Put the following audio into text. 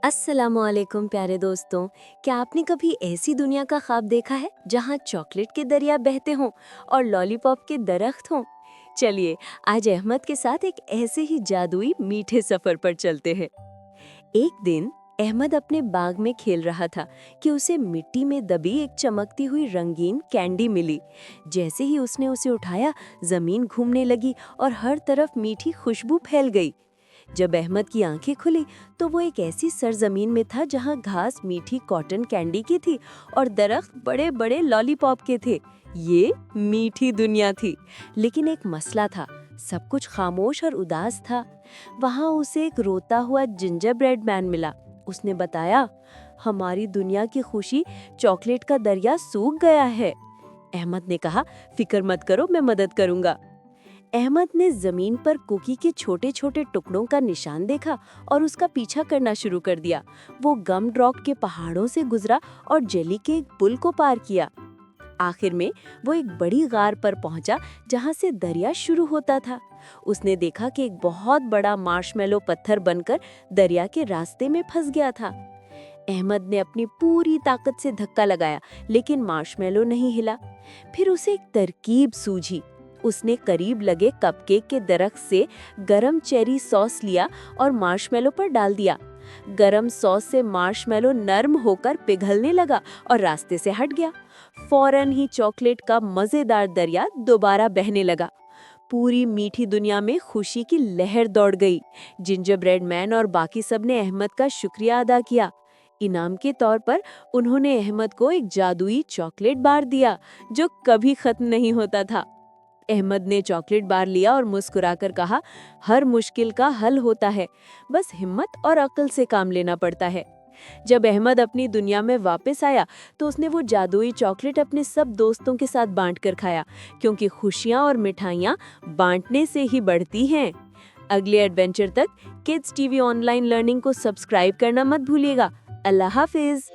अस्सलामुअलैकुम प्यारे दोस्तों। क्या आपने कभी ऐसी दुनिया का ख्वाब देखा है जहां चॉकलेट के दरिया बहते हों और लॉलीपॉप के दरख्त हों? चलिए आज अहमद के साथ एक ऐसे ही जादुई मीठे सफर पर चलते हैं। एक दिन अहमद अपने बाग में खेल रहा था कि उसे मिट्टी में दबी एक चमकती हुई रंगीन कैंडी मिली। जैसे ही उसने उसे उठाया, जमीन घूमने लगी और हर तरफ मीठी खुशबू फैल गई। जब अहमद की आंखें खुली तो वो एक ऐसी सरजमीन में था जहां घास मीठी कॉटन कैंडी की थी और दरख्त बड़े बड़े लॉलीपॉप के थे। ये मीठी दुनिया थी, लेकिन एक मसला था। सब कुछ खामोश और उदास था। वहां उसे एक रोता हुआ जिंजर ब्रेड मैन मिला। उसने बताया, हमारी दुनिया की खुशी चॉकलेट का दरिया सूख गया है। अहमद ने कहा, फिक्र मत करो, मैं मदद करूंगा। अहमद ने जमीन पर कुकी के छोटे छोटे टुकड़ों का निशान देखा और उसका पीछा करना शुरू कर दिया। वो गम रॉक के पहाड़ों से गुजरा और जेली के एक पुल को पार किया। आखिर में वो एक बड़ी गार पर पहुंचा जहां से दरिया शुरू होता था। उसने देखा कि एक बहुत बड़ा मार्शमेलो पत्थर बनकर दरिया के रास्ते में फंस गया था। अहमद ने अपनी पूरी ताकत से धक्का लगाया, लेकिन मार्शमेलो नहीं हिला। फिर उसे एक तरकीब सूझी। उसने करीब लगे कपकेक के दरख्त से गरम चेरी सॉस लिया और मार्शमेलो पर डाल दिया। गरम सॉस से मार्शमेलो नरम होकर पिघलने लगा और रास्ते से हट गया। फौरन ही चॉकलेट का मजेदार दरिया दोबारा बहने लगा। पूरी मीठी दुनिया में खुशी की लहर दौड़ गई। जिंजर ब्रेड मैन और बाकी सब ने अहमद का शुक्रिया अदा किया। इनाम के तौर पर उन्होंने अहमद को एक जादुई चॉकलेट बार दिया जो कभी खत्म नहीं होता था। अहमद ने चॉकलेट बार लिया और मुस्कुराकर कहा, हर मुश्किल का हल होता है, बस हिम्मत और अक्ल से काम लेना पड़ता है। जब अहमद अपनी दुनिया में वापस आया तो उसने वो जादुई चॉकलेट अपने सब दोस्तों के साथ बांटकर खाया, क्योंकि खुशियां और मिठाइयां बांटने से ही बढ़ती हैं। अगले एडवेंचर तक किड्स टीवी ऑनलाइन लर्निंग को सब्सक्राइब करना मत भूलिएगा। अल्लाह हाफिज।